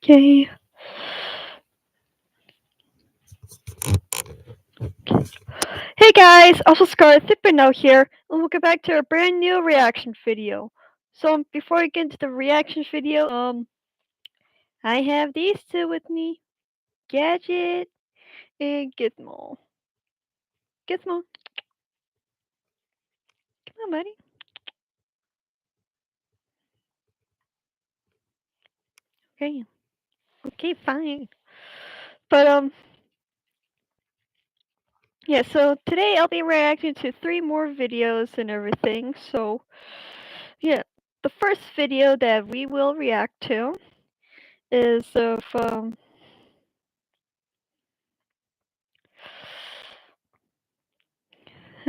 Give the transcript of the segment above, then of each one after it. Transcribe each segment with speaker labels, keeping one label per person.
Speaker 1: Okay. Hey guys, also Scarlet Thickbin here, and welcome back to our brand new reaction video. So before I get into the reaction video, I have these two with me, Gadget and Gizmo. Gizmo, come on, buddy. Okay, okay, fine. But yeah. So today I'll be reacting to 3 more videos and everything. So yeah, the first video that we will react to is of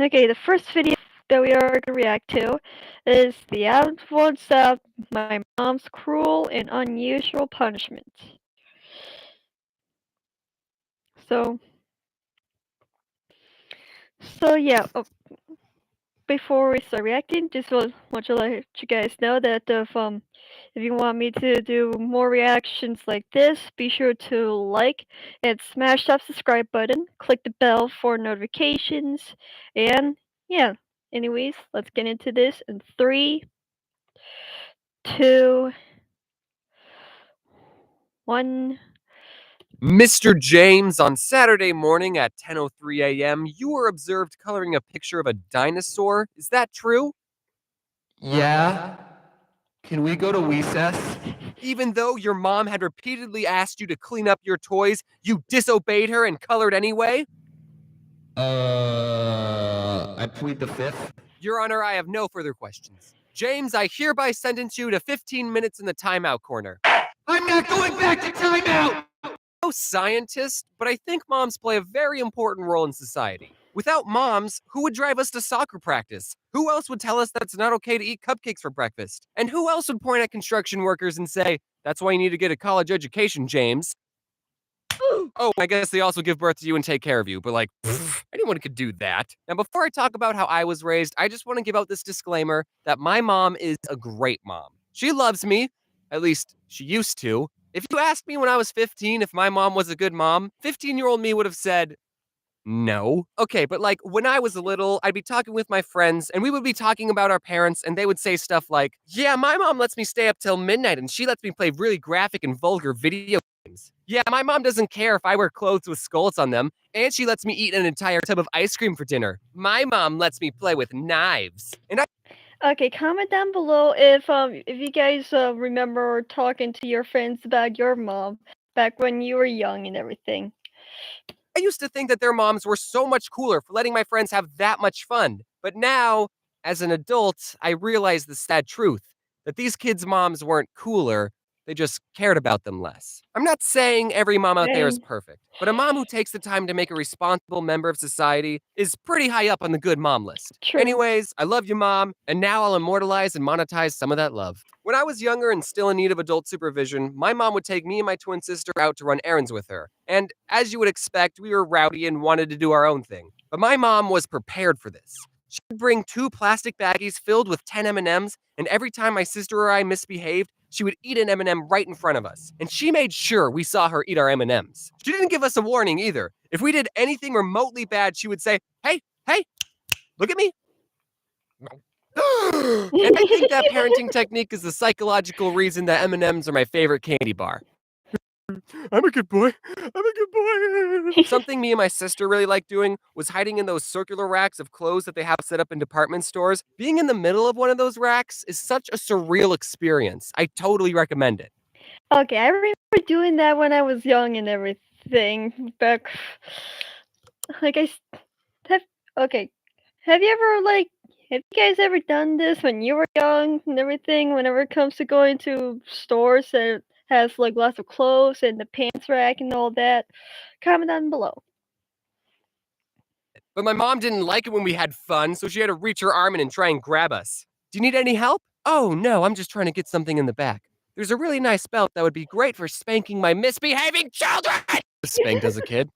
Speaker 1: Okay, the first video that we are going to react to is the Odd1sout, My Mom's Cruel and Unusual Punishment. So, so yeah, before we start reacting, just want to let you guys know that if you want me to do more reactions like this, be sure to like and smash that subscribe button, click the bell for notifications, and yeah. Anyways, let's get into this in 3, 2, 1.
Speaker 2: Mr. James, on Saturday morning at 10:03 a.m., you were observed coloring a picture of a dinosaur. Is that true?
Speaker 3: Yeah? Can we go to recess?
Speaker 2: Even though your mom had repeatedly asked you to clean up your toys, you disobeyed her and colored anyway?
Speaker 3: I plead the fifth.
Speaker 2: Your Honor, I have no further questions. James, I hereby sentence you to 15 minutes in the timeout corner.
Speaker 3: I'm not going back to timeout!
Speaker 2: No scientist, but I think moms play a very important role in society. Without moms, who would drive us to soccer practice? Who else would tell us that it's not okay to eat cupcakes for breakfast? And who else would point at construction workers and say, that's why you need to get a college education, James? Oh, I guess they also give birth to you and take care of you, but like, anyone could do that. Now, before I talk about how I was raised, I just want to give out this disclaimer that my mom is a great mom. She loves me, at least she used to. If you asked me when I was 15 if my mom was a good mom, 15-year-old me would have said, no. Okay, but like when I was little, I'd be talking with my friends and we would be talking about our parents and they would say stuff like, yeah, my mom lets me stay up till midnight and she lets me play really graphic and vulgar video games. Yeah, my mom doesn't care if I wear clothes with skulls on them and she lets me eat an entire tub of ice cream for dinner. My mom lets me play with knives. And
Speaker 1: Okay, comment down below if you guys remember talking to your friends about your mom back when you were young and everything.
Speaker 2: I used to think that their moms were so much cooler for letting my friends have that much fun. But now, as an adult, I realize the sad truth that these kids' moms weren't cooler, they just cared about them less. I'm not saying every mom out there is
Speaker 1: Dang.
Speaker 2: perfect, but a mom who takes the time to make a responsible member of society is pretty high up on the good mom list.
Speaker 1: True.
Speaker 2: Anyways, I love you, Mom, and now I'll immortalize and monetize some of that love. When I was younger and still in need of adult supervision, my mom would take me and my twin sister out to run errands with her. And as you would expect, we were rowdy and wanted to do our own thing. But my mom was prepared for this. She'd bring 2 plastic baggies filled with 10 M&Ms, and every time my sister or I misbehaved, she would eat an M&M right in front of us. And she made sure we saw her eat our M&Ms. She didn't give us a warning either. If we did anything remotely bad, she would say, hey, look at me. And I think that parenting technique is the psychological reason that M&Ms are my favorite candy bar. I'm a good boy. I'm a good boy. Something me and my sister really liked doing was hiding in those circular racks of clothes that they have set up in department stores. Being in the middle of one of those racks is such a surreal experience. I totally recommend it.
Speaker 1: Okay, I remember doing that when I was young and everything. Back, like have. Okay, have you ever have you guys ever done this when you were young and everything? Whenever it comes to going to stores that has like lots of clothes and the pants rack and all that, comment down below.
Speaker 2: But my mom didn't like it when we had fun, so she had to reach her arm in and try and grab us. Do you need any help? Oh, no, I'm just trying to get something in the back. There's a really nice belt that would be great for spanking my misbehaving children! I was spanked as a kid.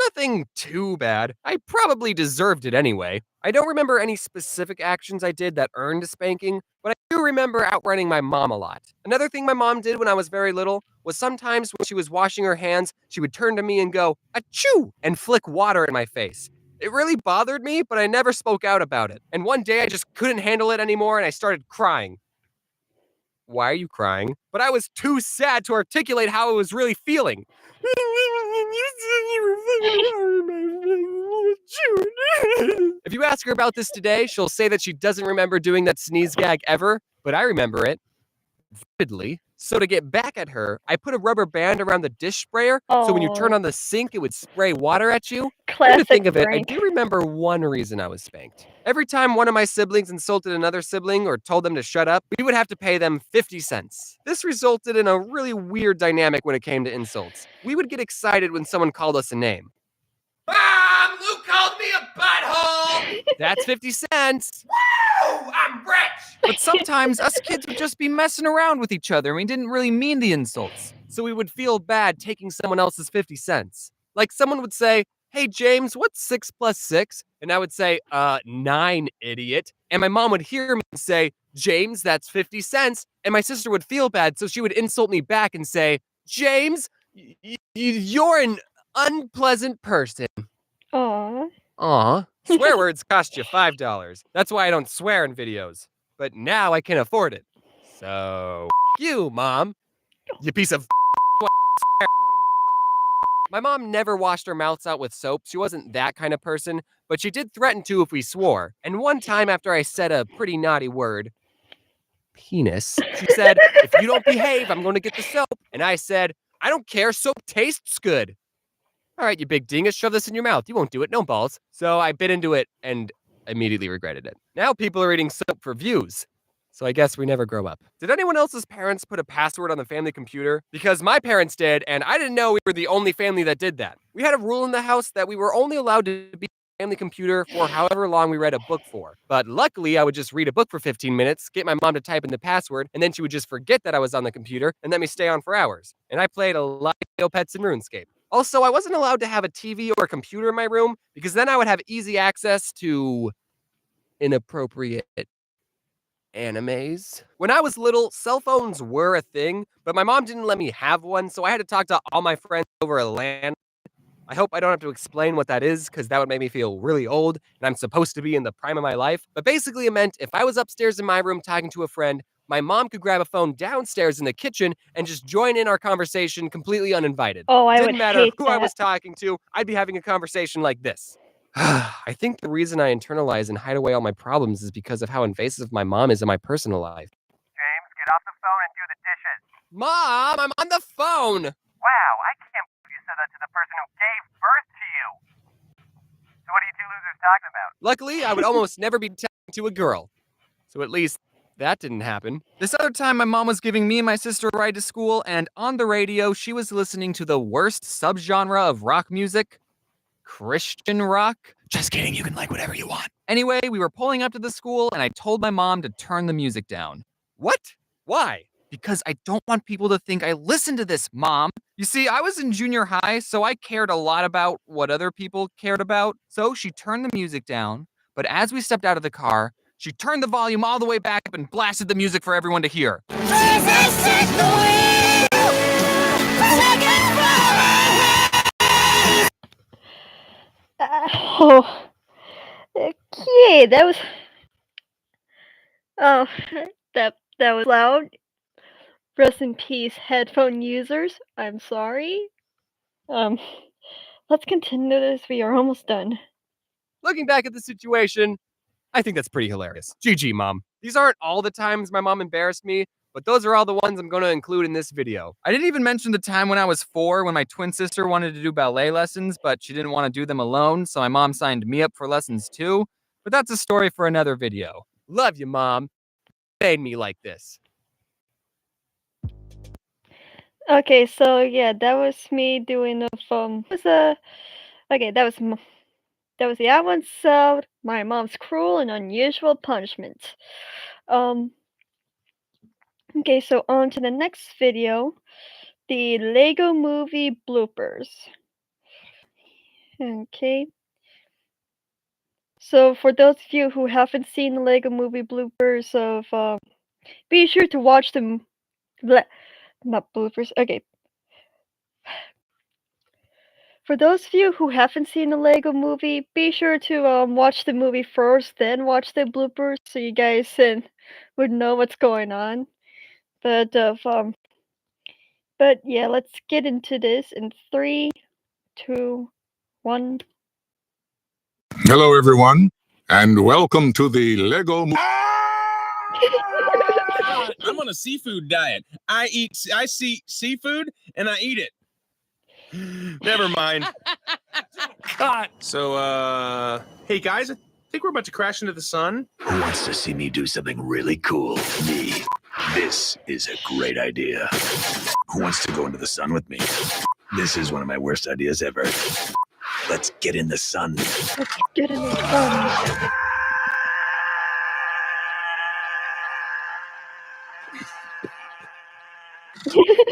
Speaker 2: Nothing too bad. I probably deserved it anyway. I don't remember any specific actions I did that earned a spanking, but I do remember outrunning my mom a lot. Another thing my mom did when I was very little was sometimes when she was washing her hands, she would turn to me and go, "Achoo!" and flick water in my face. It really bothered me, but I never spoke out about it. And one day I just couldn't handle it anymore and I started crying. Why are you crying? But I was too sad to articulate how I was really feeling. If you ask her about this today, she'll say that she doesn't remember doing that sneeze gag ever, but I remember it vividly. So to get back at her, I put a rubber band around the dish sprayer, so when you turn
Speaker 1: Oh,
Speaker 2: on the sink, it would spray water at you. Come to
Speaker 1: classic
Speaker 2: think of it, I
Speaker 1: prank.
Speaker 2: do remember one reason I was spanked. Every time one of my siblings insulted another sibling or told them to shut up, we would have to pay them 50 cents. This resulted in a really weird dynamic when it came to insults. We would get excited when someone called us a name. Mom, Luke called me a butthole! That's 50 cents. Woo! I'm rich!
Speaker 4: But sometimes us kids would just be messing around with each other and we didn't really mean the insults.
Speaker 2: So we would feel bad taking someone else's 50 cents. Like someone would say, "Hey, James, what's 6 plus 6?" And I would say, 9, idiot. And my mom would hear me and say, "James, that's 50 cents." And my sister would feel bad, so she would insult me back and say, "James, you're an unpleasant person."
Speaker 1: Aw.
Speaker 2: Aw. Swear words cost you $5. That's why I don't swear in videos. But now I can afford it. So, you, Mom. You piece of My mom never washed her mouths out with soap. She wasn't that kind of person, but she did threaten to if we swore. And one time after I said a pretty naughty word, penis, she said, "If you don't behave, I'm going to get the soap." And I said, "I don't care. Soap tastes good." "All right, you big dingus, shove this in your mouth. You won't do it. No balls." So I bit into it and immediately regretted it. Now people are eating soap for views. So I guess we never grow up. Did anyone else's parents put a password on the family computer? Because my parents did, and I didn't know we were the only family that did that. We had a rule in the house that we were only allowed to be on the family computer for however long we read a book for. But luckily, I would just read a book for 15 minutes, get my mom to type in the password, and then she would just forget that I was on the computer and let me stay on for hours. And I played a lot of Pets and RuneScape. Also, I wasn't allowed to have a TV or a computer in my room because then I would have easy access to inappropriate animes. When I was little, cell phones were a thing, but my mom didn't let me have one, so I had to talk to all my friends over a LAN. I hope I don't have to explain what that is, because that would make me feel really old, and I'm supposed to be in the prime of my life. But basically, it meant if I was upstairs in my room talking to a friend, my mom could grab a phone downstairs in the kitchen and just join in our conversation completely uninvited.
Speaker 1: Oh, I would
Speaker 2: Didn't matter
Speaker 1: hate
Speaker 2: who I
Speaker 1: that.
Speaker 2: was talking to, I'd be having a conversation like this. I think the reason I internalize and hide away all my problems is because of how invasive my mom is in my personal life.
Speaker 5: James, get off the phone and do the dishes.
Speaker 2: Mom, I'm on the phone!
Speaker 5: Wow, I can't believe you said that to the person who gave birth to you. So what are you two losers talking about?
Speaker 2: Luckily, I would almost never be talking to a girl. So at least that didn't happen.
Speaker 4: This other time, my mom was giving me and my sister a ride to school, and on the radio, she was listening to the worst subgenre of rock music, Christian rock. Just kidding, you can like whatever you want. Anyway, we were pulling up to the school, and I told my mom to turn the music down.
Speaker 2: What? Why?
Speaker 4: Because I don't want people to think I listen to this, Mom. You see, I was in junior high, so I cared a lot about what other people cared about. So she turned the music down, but as we stepped out of the car, she turned the volume all the way back up and blasted the music for everyone to hear.
Speaker 1: Oh. Okay, that was. Oh, that was loud. Rest in peace, headphone users. I'm sorry. Let's continue this. We are almost done.
Speaker 2: Looking back at the situation, I think that's pretty hilarious. GG, Mom. These aren't all the times my mom embarrassed me, but those are all the ones I'm going to include in this video.
Speaker 4: I didn't even mention the time when I was 4 when my twin sister wanted to do ballet lessons, but she didn't want to do them alone, so my mom signed me up for lessons too. But that's a story for another video.
Speaker 2: Love you, Mom. Made me like this.
Speaker 1: Okay, so yeah, that was me doing the okay, that was the Odd1sout, my mom's cruel and unusual punishment. Okay, so on to the next video, the Lego Movie bloopers. Okay. So for those of you who haven't seen the Lego Movie bloopers be sure to watch them. Not bloopers. Okay. For those of you who haven't seen the Lego Movie, be sure to watch the movie first, then watch the bloopers, so you guys would know what's going on. But yeah, let's get into this in 3, 2, 1.
Speaker 6: Hello, everyone, and welcome to the Lego.
Speaker 7: I'm on a seafood diet. I see seafood and I eat it. Never mind. Cut. So, hey guys, I think we're about to crash into the sun.
Speaker 8: Who wants to see me do something really cool? Me. This is a great idea. Who wants to go into the sun with me? This is one of my worst ideas ever. Let's get in the sun.
Speaker 1: Let's get in the sun.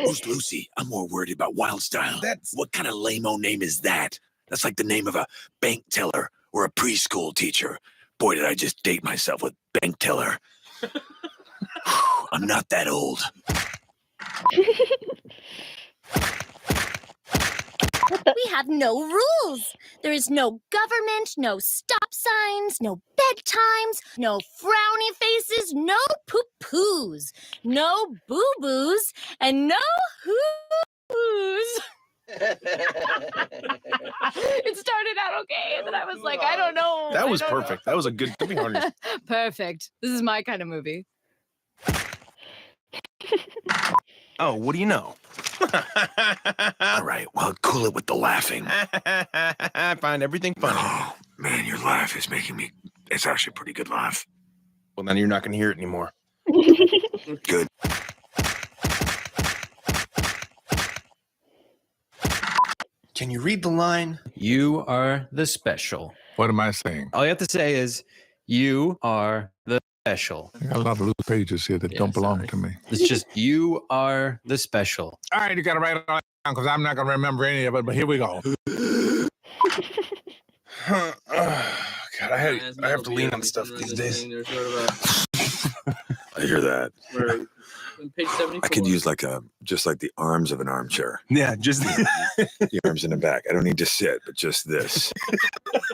Speaker 8: Who's Lucy? I'm more worried about Wildstyle. What kind of lame-o name is that? That's like the name of a bank teller or a preschool teacher. Boy, did I just date myself with bank teller. I'm not that old.
Speaker 9: We have no rules. There is no government, no stop signs, no bedtimes, no frowny faces, no poo-poos, no boo-boos, and no hoo-hoos. It started out okay, and then I was like, I don't know.
Speaker 7: That was perfect. That was a good movie.
Speaker 9: Perfect. This is my kind of movie.
Speaker 7: Oh, what do you know?
Speaker 8: All right, well, cool it with the laughing.
Speaker 7: I find everything funny.
Speaker 8: Oh, man, your laugh is making me... It's actually a pretty good laugh.
Speaker 7: Well, then you're not going to hear it anymore.
Speaker 8: Good.
Speaker 3: Can you read the line?
Speaker 10: You are the special.
Speaker 6: What am I saying?
Speaker 10: All you have to say is, you are the special.
Speaker 6: I got a lot of loose pages here that don't belong to me.
Speaker 10: It's just, you are the special.
Speaker 6: All right, you got to write it all down because I'm not going to remember any of it, but here we go.
Speaker 7: God, I have to lean on stuff these days.
Speaker 8: I hear that. I could use just like the arms of an armchair.
Speaker 7: Yeah, just
Speaker 8: The arms in the back. I don't need to sit, but just this.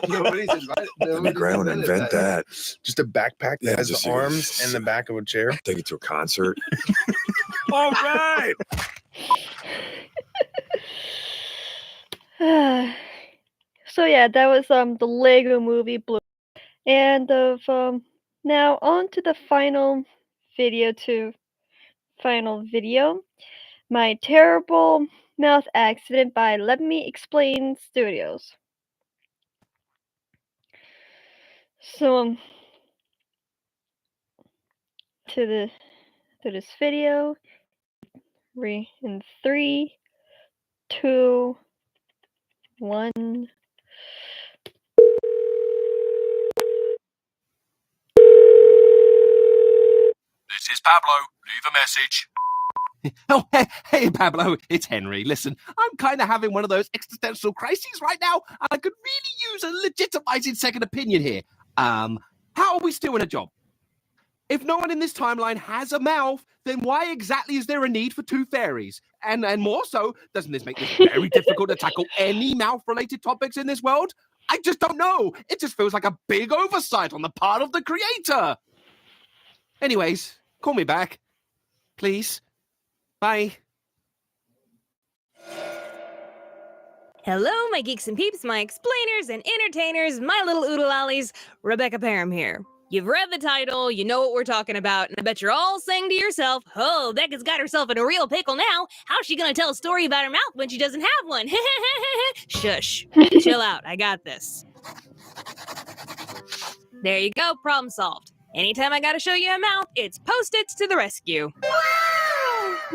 Speaker 8: Let me grab and invent that.
Speaker 7: just a backpack that has
Speaker 8: just
Speaker 7: the arms and the back of a chair.
Speaker 8: Take it to a concert. All right.
Speaker 1: So yeah, that was the Lego Movie Blue. And now on to the final video. My Terrible Mouth Accident by Let.Me Explain Studios. So to this video, in 3, 2, 1.
Speaker 8: This is Pablo. Leave a message.
Speaker 11: Oh, hey, Pablo, it's Henry. Listen, I'm kind of having one of those existential crises right now, and I could really use a legitimizing second opinion here. How are we still in a job? If no one in this timeline has a mouth, then why exactly is there a need for 2 fairies? And more so, doesn't this make this very difficult to tackle any mouth-related topics in this world? I just don't know. It just feels like a big oversight on the part of the creator. Anyways, call me back. Please. Bye.
Speaker 9: Hello, my geeks and peeps, my explainers and entertainers, my little oodle-ollies. Rebecca Parham here. You've read the title, you know what we're talking about, and I bet you're all saying to yourself, oh, Becca's got herself in a real pickle now. How's she gonna tell a story about her mouth when she doesn't have one? Shush. Chill out, I got this. There you go, problem solved. Anytime I gotta show you a mouth, it's Post-its to the rescue.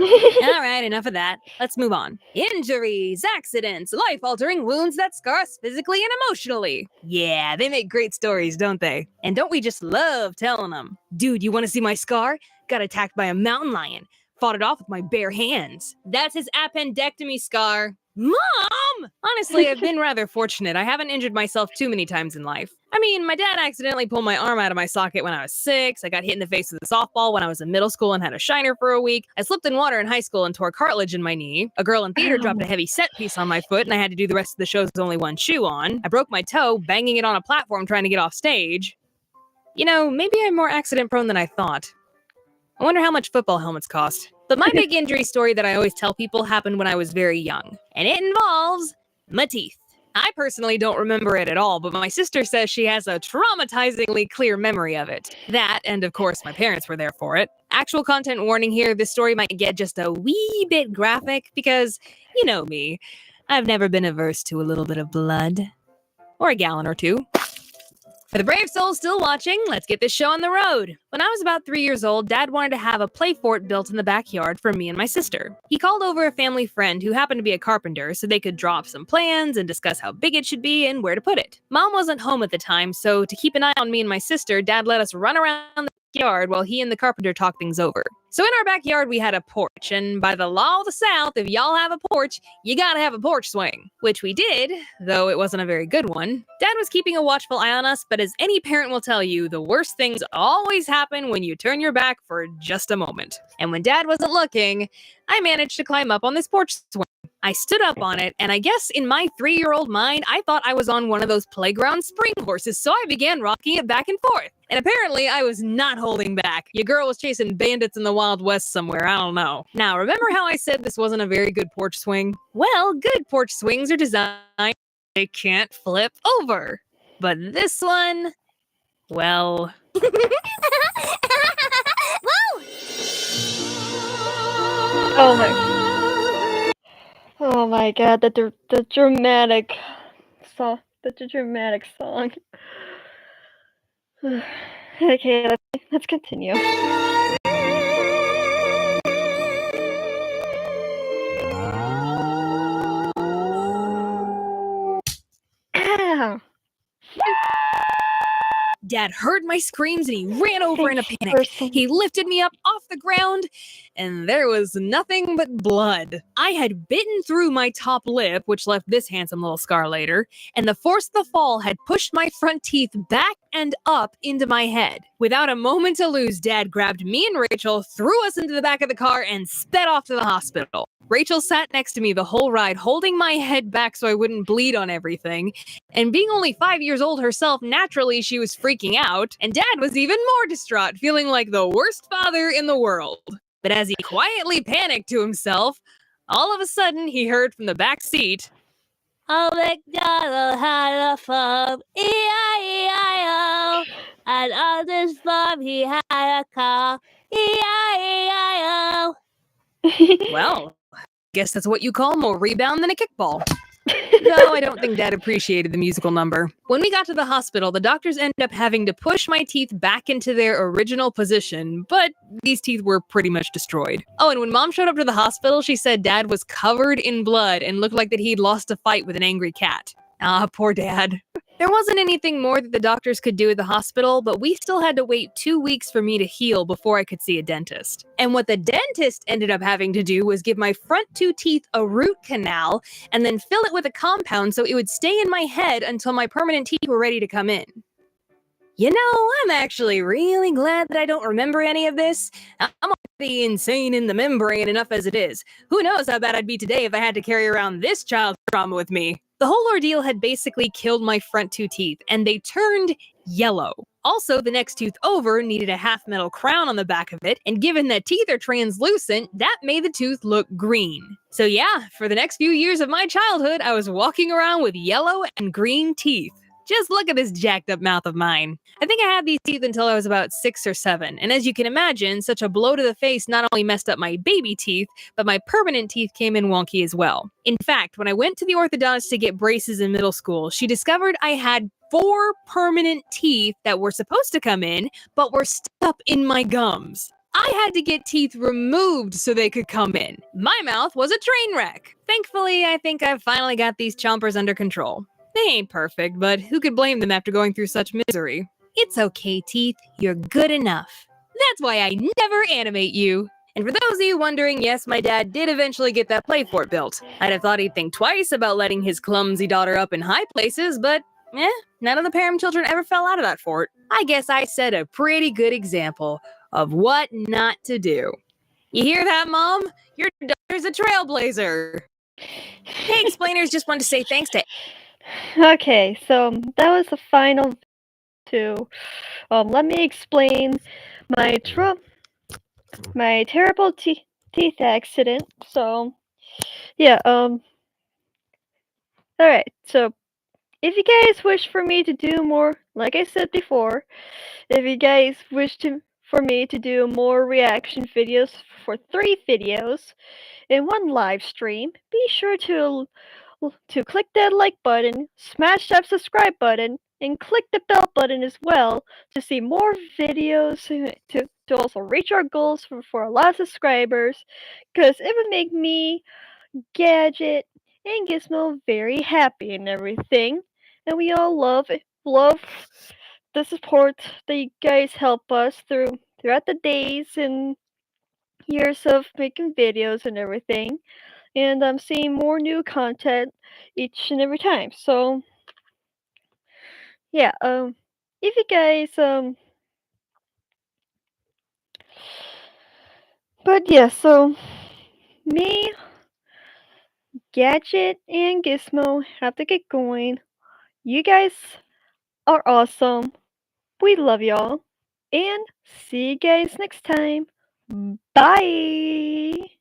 Speaker 9: All right, enough of that. Let's move on. Injuries, accidents, life-altering wounds that scar us physically and emotionally. Yeah, they make great stories, don't they? And don't we just love telling them? Dude, you want to see my scar? Got attacked by a mountain lion. fought it off with my bare hands. That's his appendectomy scar. Mom! Honestly, I've been rather fortunate. I haven't injured myself too many times in life. I mean, my dad accidentally pulled my arm out of my socket when I was 6. I got hit in the face with a softball when I was in middle school and had a shiner for a week. I slipped in water in high school and tore cartilage in my knee. A girl in theater dropped a heavy set piece on my foot and I had to do the rest of the shows with only one shoe on. I broke my toe banging it on a platform trying to get off stage. You know, maybe I'm more accident prone than I thought. I wonder how much football helmets cost. But my big injury story that I always tell people happened when I was very young. And it involves my teeth. I personally don't remember it at all, but my sister says she has a traumatizingly clear memory of it. That, and of course my parents were there for it. Actual content warning here, this story might get just a wee bit graphic because, you know me, I've never been averse to a little bit of blood. Or a gallon or two. For the brave souls still watching, let's get this show on the road. When I was about 3 years old, Dad wanted to have a play fort built in the backyard for me and my sister. He called over a family friend who happened to be a carpenter so they could draw up some plans and discuss how big it should be and where to put it. Mom wasn't home at the time, so to keep an eye on me and my sister, Dad let us run around the backyard while he and the carpenter talked things over. So in our backyard, we had a porch, and by the law of the South, if y'all have a porch, you gotta have a porch swing. Which we did, though it wasn't a very good one. Dad was keeping a watchful eye on us, but as any parent will tell you, the worst things always happen when you turn your back for just a moment. And when Dad wasn't looking, I managed to climb up on this porch swing. I stood up on it, and I guess in my 3-year-old mind, I thought I was on one of those playground spring horses, so I began rocking it back and forth. And apparently, I was not holding back. Your girl was chasing bandits in the Wild West somewhere, I don't know. Now, remember how I said this wasn't a very good porch swing? Well, good porch swings are designed they can't flip over. But this one, well...
Speaker 1: Oh my god, the dramatic song. The dramatic song. Okay, let's continue. Ow!
Speaker 9: Dad heard my screams and he ran over in a panic. He lifted me up off the ground, and there was nothing but blood. I had bitten through my top lip, which left this handsome little scar later, and the force of the fall had pushed my front teeth back and up into my head. Without a moment to lose, Dad grabbed me and Rachel, threw us into the back of the car, and sped off to the hospital. Rachel sat next to me the whole ride, holding my head back so I wouldn't bleed on everything. And being only 5 years old herself, naturally she was freaking out, and Dad was even more distraught, feeling like the worst father in the world. But as he quietly panicked to himself, all of a sudden he heard from the back seat, "Old MacDonald had a farm, E-I-E-I-O, and on this farm he had a cow, E-I-E-I-O." Well, guess that's what you call more rebound than a kickball. No, I don't think Dad appreciated the musical number. When we got to the hospital, the doctors ended up having to push my teeth back into their original position, but these teeth were pretty much destroyed. Oh, and when Mom showed up to the hospital, she said Dad was covered in blood and looked like that he'd lost a fight with an angry cat. Ah, poor Dad. There wasn't anything more that the doctors could do at the hospital, but we still had to wait 2 weeks for me to heal before I could see a dentist. And what the dentist ended up having to do was give my front 2 teeth a root canal and then fill it with a compound so it would stay in my head until my permanent teeth were ready to come in. You know, I'm actually really glad that I don't remember any of this. I'm already insane in the membrane enough as it is. Who knows how bad I'd be today if I had to carry around this child's trauma with me. The whole ordeal had basically killed my front 2 teeth, and they turned yellow. Also, the next tooth over needed a half-metal crown on the back of it, and given that teeth are translucent, that made the tooth look green. So yeah, for the next few years of my childhood, I was walking around with yellow and green teeth. Just look at this jacked up mouth of mine. I think I had these teeth until I was about 6 or 7, and as you can imagine, such a blow to the face not only messed up my baby teeth, but my permanent teeth came in wonky as well. In fact, when I went to the orthodontist to get braces in middle school, she discovered I had 4 permanent teeth that were supposed to come in, but were stuck up in my gums. I had to get teeth removed so they could come in. My mouth was a train wreck. Thankfully, I think I've finally got these chompers under control. They ain't perfect, but who could blame them after going through such misery? It's okay, teeth. You're good enough. That's why I never animate you. And for those of you wondering, yes, my dad did eventually get that play fort built. I'd have thought he'd think twice about letting his clumsy daughter up in high places, but none of the Parham children ever fell out of that fort. I guess I set a pretty good example of what not to do. You hear that, Mom? Your daughter's a trailblazer. Hey, explainers, just wanted to say thanks to...
Speaker 1: Okay, so that was the final to let me explain my terrible teeth accident. So yeah, alright, so if you guys wish for me to do more, like I said before, if you guys wish for me to do more reaction videos for 3 videos in one live stream, be sure to click that like button, smash that subscribe button, and click the bell button as well to see more videos, to also reach our goals for a lot of subscribers, because it would make me, Gadget, and Gizmo very happy and everything. And we all love the support that you guys help us throughout the days and years of making videos and everything. And I'm seeing more new content each and every time. So yeah, if you guys but yeah, so me, Gadget, and Gizmo have to get going. You guys are awesome. We love y'all. And see you guys next time. Bye!